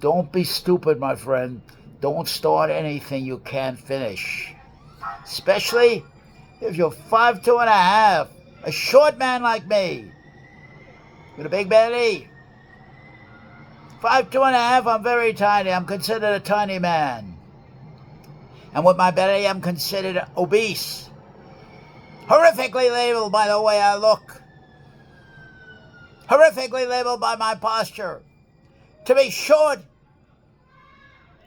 Don't be stupid, my friend. Don't start anything you can't finish. Especially if you're 5'2.5", a short man like me, with a big belly. 5'2.5", I'm very tiny. I'm considered a tiny man. And with my belly, I'm considered obese. Horrifically labeled by the way I look. Horrifically labeled by my posture. To be short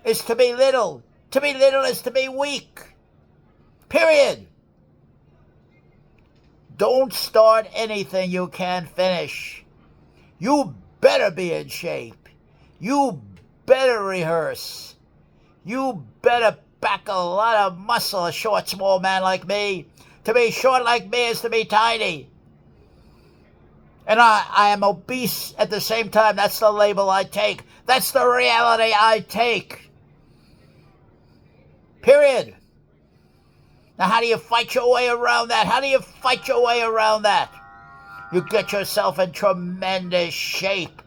is to be little. To be little is to be weak. Period. Don't start anything you can't finish. You better be in shape. You better rehearse. You better pack a lot of muscle, a short, small man like me. To be short like me is to be tiny. And I am obese at the same time. That's the label I take. That's the reality I take. Period. Now, how do you fight your way around that? How do you fight your way around that? You get yourself in tremendous shape.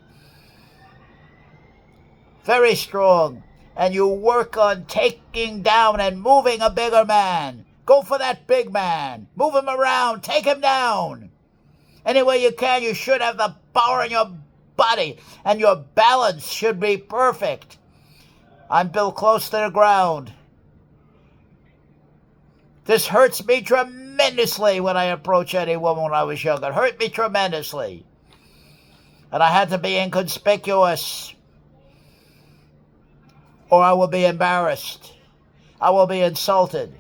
Very strong. And you work on taking down and moving a bigger man. Go for that big man. Move him around. Take him down. Any way you can, you should have the power in your body. And your balance should be perfect. I'm built close to the ground. This hurts me tremendously when I approach any woman when I was young. It hurt me tremendously. And I had to be inconspicuous, or I will be embarrassed. I will be insulted.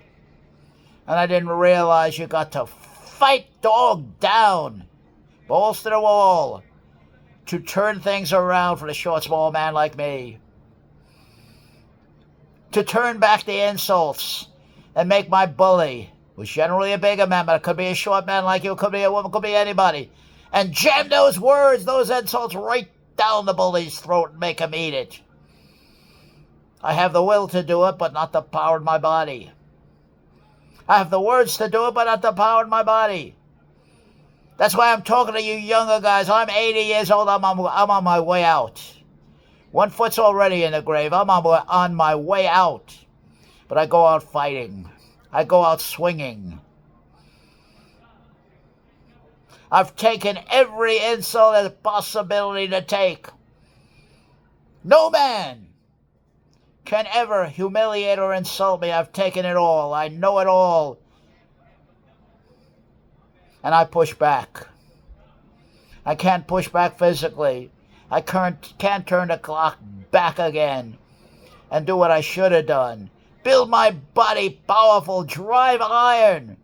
And I didn't realize you got to fight dog down, balls to the wall, to turn things around for the short, small man like me. To turn back the insults and make my bully, who's generally a bigger man, but it could be a short man like you, could be a woman, could be anybody, and jam those words, those insults right down the bully's throat and make him eat it. I have the will to do it, but not the power in my body. I have the words to do it, but not the power in my body. That's why I'm talking to you younger guys. I'm 80 years old. I'm on my way out. One foot's already in the grave. I'm on my way out. But I go out fighting. I go out swinging. I've taken every insult as a possibility to take. No man can ever humiliate or insult me. I've taken it all. I know it all. And I push back. I can't push back physically. I can't turn the clock back again and do what I should have done. Build my body powerful, drive iron,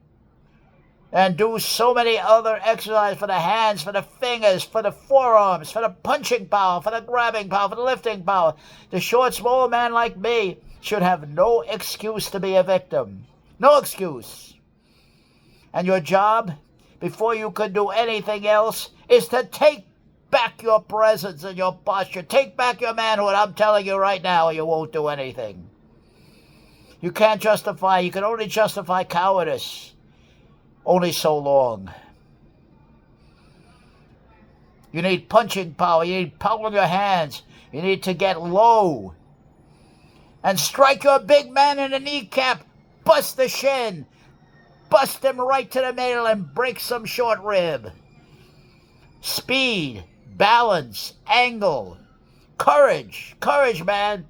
and do so many other exercises for the hands, for the fingers, for the forearms, for the punching power, for the grabbing power, for the lifting power. The short, small man like me should have no excuse to be a victim. No excuse. And your job, before you can do anything else, is to take back your presence and your posture. Take back your manhood. I'm telling you right now, you won't do anything. You can't justify, you can only justify cowardice only so long. You need punching power, you need power in your hands, you need to get low and strike your big man in the kneecap, bust the shin, bust him right to the middle and break some short rib. Speed, balance, angle, courage, man.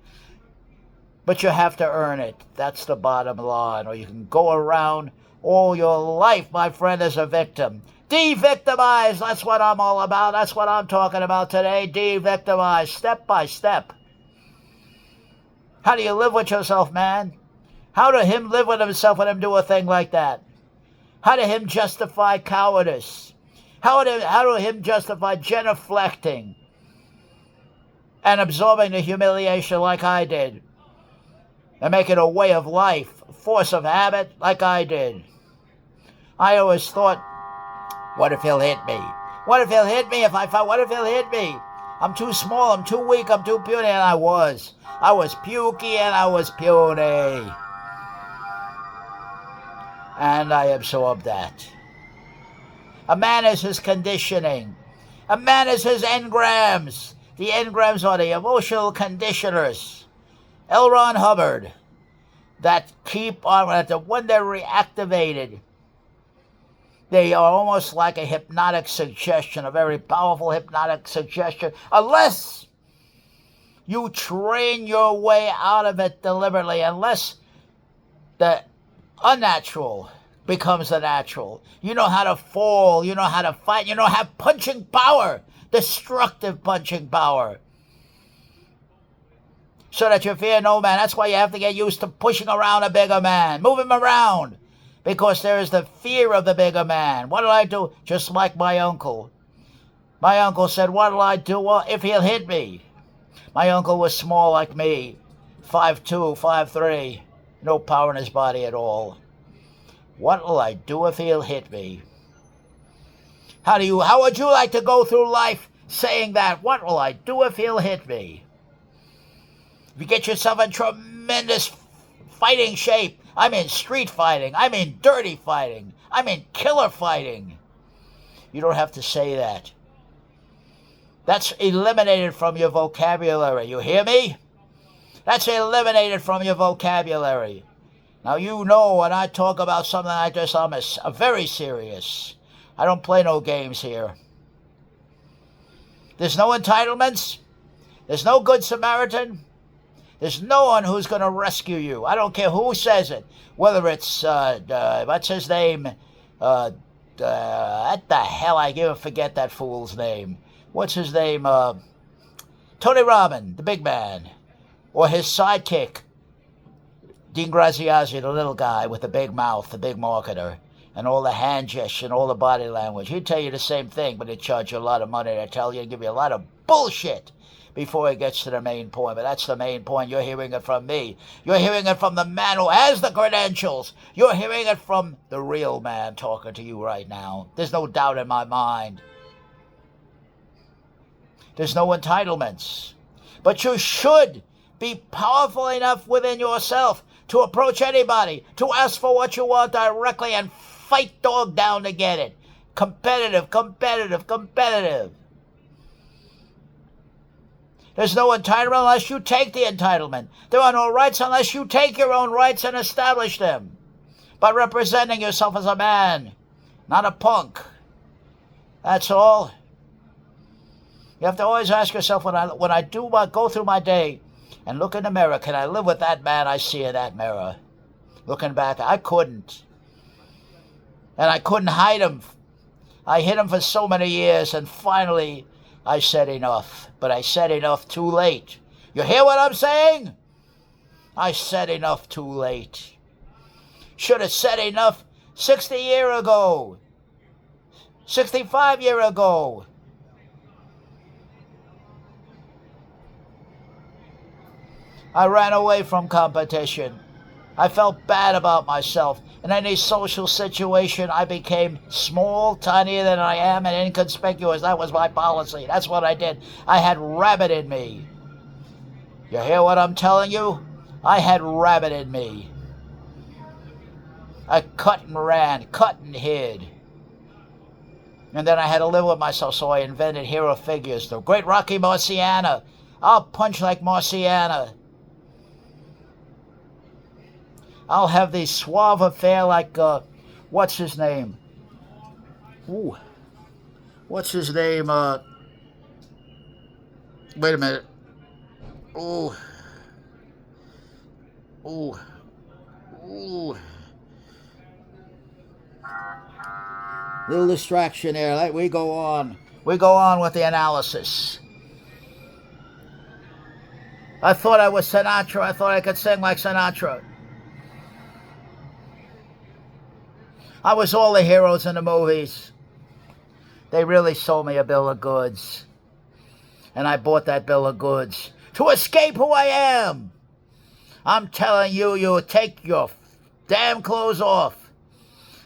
But you have to earn it. That's the bottom line. Or you can go around all your life, my friend, as a victim. De-victimize. That's what I'm all about. That's what I'm talking about today. De-victimize, step by step. How do you live with yourself, man? How do him live with himself when him do a thing like that? How do him justify cowardice? How do him justify genuflecting and absorbing the humiliation like I did? And make it a way of life, force of habit, like I did. I always thought, what if he'll hit me? What if he'll hit me if I fight? What if he'll hit me? I'm too small, I'm too weak, I'm too puny, and I was. I was pukey and I was puny. And I absorbed that. A man is his conditioning. A man is his engrams. The engrams are the emotional conditioners, L. Ron Hubbard, that keep on, that when they're reactivated, they are almost like a hypnotic suggestion, a very powerful hypnotic suggestion, unless you train your way out of it deliberately, unless the unnatural becomes the natural. You know how to fall, you know how to fight, you know, have punching power, destructive punching power, so that you fear no man. That's why you have to get used to pushing around a bigger man, move him around, because there is the fear of the bigger man. What did I do? Just like my uncle. My uncle said, what'll I do? Well, if he'll hit me. My uncle was small like me, 5'2", 5'3", no power in his body at all. What'll I do if he'll hit me? How would you like to go through life saying that? What will I do if he'll hit me? If you get yourself in tremendous fighting shape, I mean street fighting, I mean dirty fighting, I mean killer fighting, you don't have to say that. That's eliminated from your vocabulary. You hear me? That's eliminated from your vocabulary. Now, you know when I talk about something like this, I'm very serious. I don't play no games here. There's no entitlements. There's no good Samaritan. There's no one who's going to rescue you. I don't care who says it. Whether it's, what's his name? What the hell? I even forget that fool's name. What's his name? Tony Robbins, the big man. Or his sidekick, Dean Graziosi, the little guy with the big mouth, the big marketer, and all the hand gestures and all the body language. He'd tell you the same thing, but he'd charge you a lot of money to tell you and give you a lot of bullshit before he gets to the main point. But that's the main point. You're hearing it from me. You're hearing it from the man who has the credentials. You're hearing it from the real man talking to you right now. There's no doubt in my mind. There's no entitlements. But you should be powerful enough within yourself to approach anybody, to ask for what you want directly and fight dog down to get it. Competitive, competitive, competitive. There's no entitlement unless you take the entitlement. There are no rights unless you take your own rights and establish them by representing yourself as a man, not a punk. That's all. You have to always ask yourself, when I go through my day and look in the mirror, can I live with that man I see in that mirror? Looking back, I couldn't. And I couldn't hide him. I hid him for so many years, and finally I said enough. But I said enough too late. You hear what I'm saying? I said enough too late. Should have said enough 60 years ago. 65 years ago. I ran away from competition. I felt bad about myself. In any social situation, I became small, tinier than I am, and inconspicuous. That was my policy. That's what I did. I had rabbit in me. You hear what I'm telling you? I had rabbit in me. I cut and ran, cut and hid. And then I had to live with myself, so I invented hero figures. The great Rocky Marciano. I'll punch like Marciano. I'll have the suave affair like, what's his name? Ooh. What's his name? Wait a minute. Ooh. Ooh. Ooh. Little distraction there. We go on. We go on with the analysis. I thought I was Sinatra. I thought I could sing like Sinatra. I was all the heroes in the movies. They really sold me a bill of goods. And I bought that bill of goods to escape who I am. I'm telling you, you take your damn clothes off.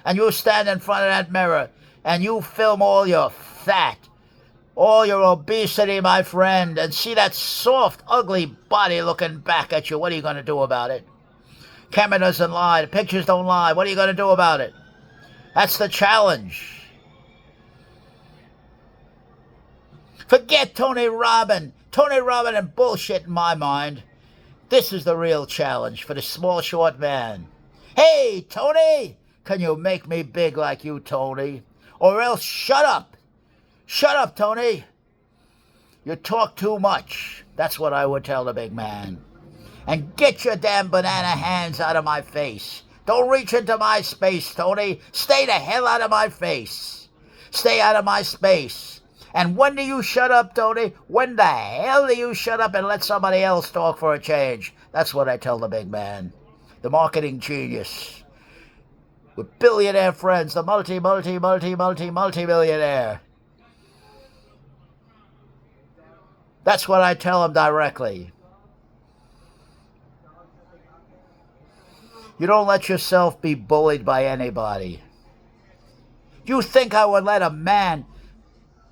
And you stand in front of that mirror. And you film all your fat. All your obesity, my friend. And see that soft, ugly body looking back at you. What are you going to do about it? Camera doesn't lie. The pictures don't lie. What are you going to do about it? That's the challenge. Forget Tony Robbins. Tony Robbins and bullshit in my mind. This is the real challenge for the small, short man. Hey, Tony! Can you make me big like you, Tony? Or else shut up! Shut up, Tony! You talk too much. That's what I would tell the big man. And get your damn banana hands out of my face. Don't reach into my space, Tony. Stay the hell out of my face. Stay out of my space. And when do you shut up, Tony? When the hell do you shut up and let somebody else talk for a change? That's what I tell the big man. The marketing genius. With billionaire friends, the multi-millionaire. That's what I tell him directly. You don't let yourself be bullied by anybody. You think I would let a man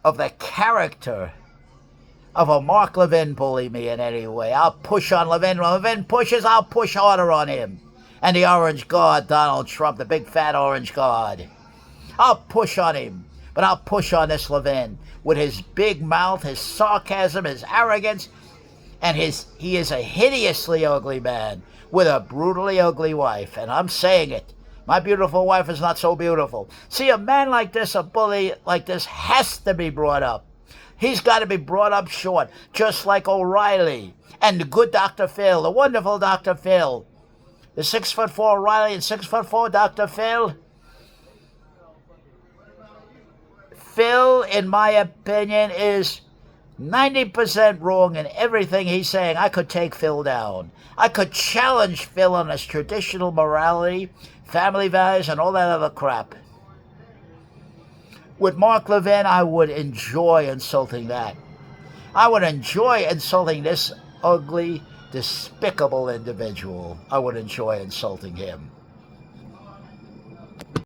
of the character of a Mark Levin bully me in any way? I'll push on Levin. When Levin pushes, I'll push harder on him. And the orange god, Donald Trump, the big fat orange god. I'll push on him. But I'll push on this Levin with his big mouth, his sarcasm, his arrogance, and he is a hideously ugly man with a brutally ugly wife. And I'm saying it. My beautiful wife is not so beautiful. See, a man like this, a bully like this, has to be brought up. He's got to be brought up short, just like O'Reilly and the good Dr. Phil, the wonderful Dr. Phil. The 6'4" O'Reilly and 6'4" Dr. Phil. Phil, in my opinion, is 90% wrong in everything he's saying. I could take Phil down. I could challenge Phil on his traditional morality, family values, and all that other crap. With Mark Levin, I would enjoy insulting that. I would enjoy insulting this ugly, despicable individual. I would enjoy insulting him.